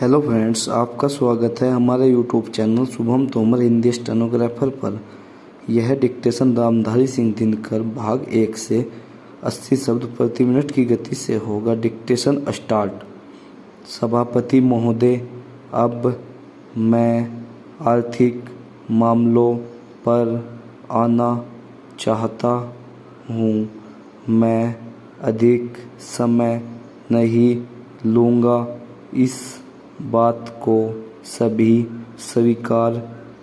Hello friends, आपका स्वागत है हमारे YouTube channel Shubham Tomar Hindi stenographer पर। यह डिक्टेशन रामधारी सिंह दिनकर भाग 1 से 80 शब्द प्रति मिनट की गति से होगा। Dictation start. सभापति महोदय, अब मैं आर्थिक मामलों पर आना चाहता हूँ। मैं अधिक समय नहीं लूँगा। इस बात को सभी स्वीकार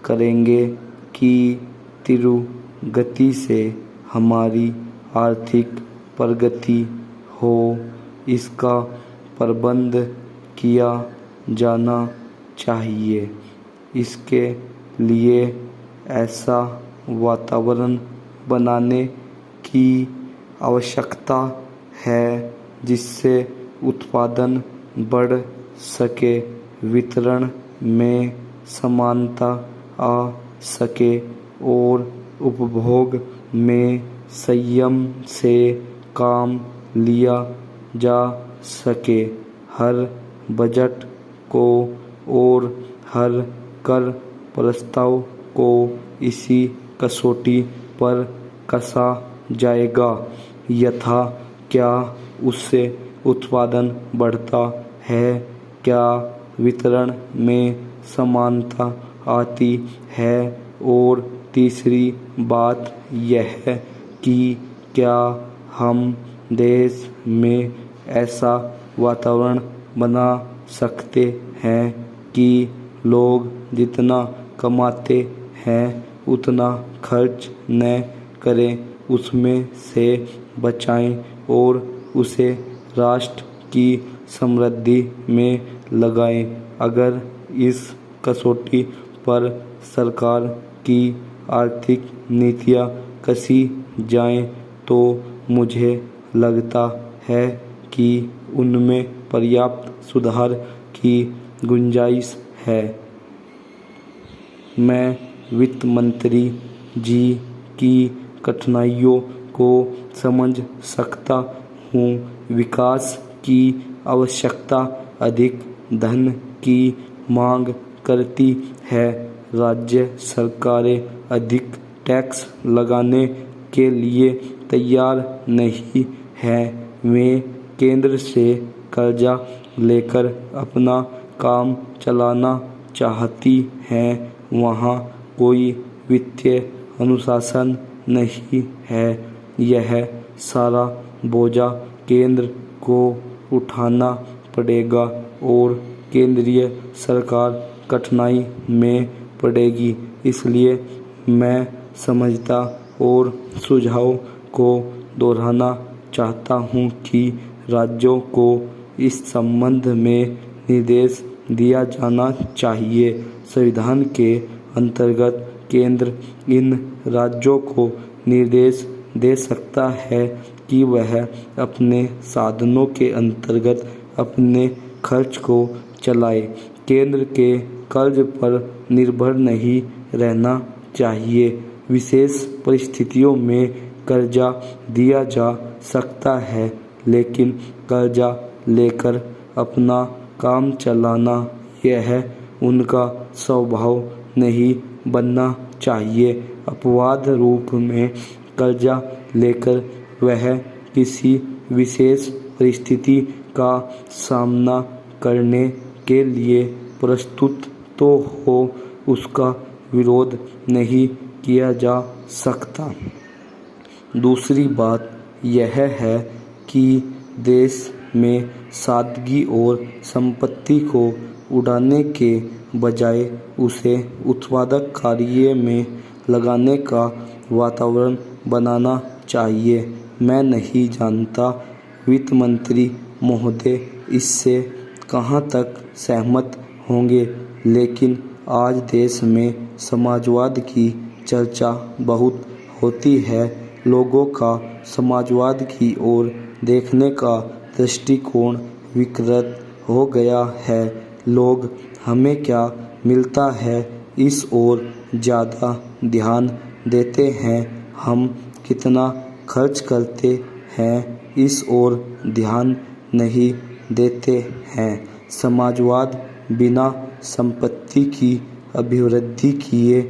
करेंगे कि तीव्र गति से हमारी आर्थिक प्रगति हो, इसका प्रबंध किया जाना चाहिए। इसके लिए ऐसा वातावरण बनाने की आवश्यकता है जिससे उत्पादन बढ़ सके, वितरण में समानता आ सके और उपभोग में संयम से काम लिया जा सके। हर बजट को और हर कर प्रस्ताव को इसी कसौटी पर कसा जाएगा। यथा क्या उससे उत्पादन बढ़ता है, क्या वितरण में समानता आती है, और तीसरी बात यह कि क्या हम देश में ऐसा वातावरण बना सकते हैं कि लोग जितना कमाते हैं उतना खर्च न करें, उसमें से बचाएं और उसे राष्ट्र की समृद्धि में लगाएं। अगर इस कसौटी पर सरकार की आर्थिक नीतियां कसी जाएं तो मुझे लगता है कि उनमें पर्याप्त सुधार की गुंजाइश है। मैं वित्त मंत्री जी की कठिनाइयों को समझ सकता हूँ। विकास की आवश्यकता अधिक धन की मांग करती है। राज्य सरकारें अधिक टैक्स लगाने के लिए तैयार नहीं हैं। वे केंद्र से कर्जा लेकर अपना काम चलाना चाहती हैं। वहाँ कोई वित्तीय अनुशासन नहीं है। यह सारा बोझा केंद्र को उठाना पड़ेगा और केंद्रीय सरकार कठिनाई में पड़ेगी। इसलिए मैं समझता और सुझाव को दोहराना चाहता हूँ कि राज्यों को इस संबंध में निर्देश दिया जाना चाहिए। संविधान के अंतर्गत केंद्र इन राज्यों को निर्देश दे सकता है कि वह अपने साधनों के अंतर्गत अपने खर्च को चलाए। केंद्र के कर्ज पर निर्भर नहीं रहना चाहिए। विशेष परिस्थितियों में कर्जा दिया जा सकता है, लेकिन कर्जा लेकर अपना काम चलाना यह उनका स्वभाव नहीं बनना चाहिए। अपवाद रूप में कर्जा लेकर वह किसी विशेष परिस्थिति का सामना करने के लिए प्रस्तुत तो हो, उसका विरोध नहीं किया जा सकता। दूसरी बात यह है कि देश में सादगी और संपत्ति को उड़ाने के बजाय उसे उत्पादक कार्य में लगाने का वातावरण बनाना चाहिए। मैं नहीं जानता वित्त मंत्री महोदय इससे कहाँ तक सहमत होंगे, लेकिन आज देश में समाजवाद की चर्चा बहुत होती है। लोगों का समाजवाद की ओर देखने का दृष्टिकोण विकृत हो गया है। लोग हमें क्या मिलता है इस ओर ज़्यादा ध्यान देते हैं, हम कितना खर्च करते हैं इस ओर ध्यान नहीं देते हैं। समाजवाद बिना संपत्ति की अभिवृद्धि किए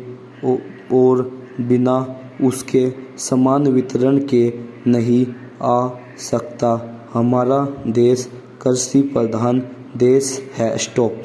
और बिना उसके समान वितरण के नहीं आ सकता। हमारा देश कृषि प्रधान देश है। स्टॉप।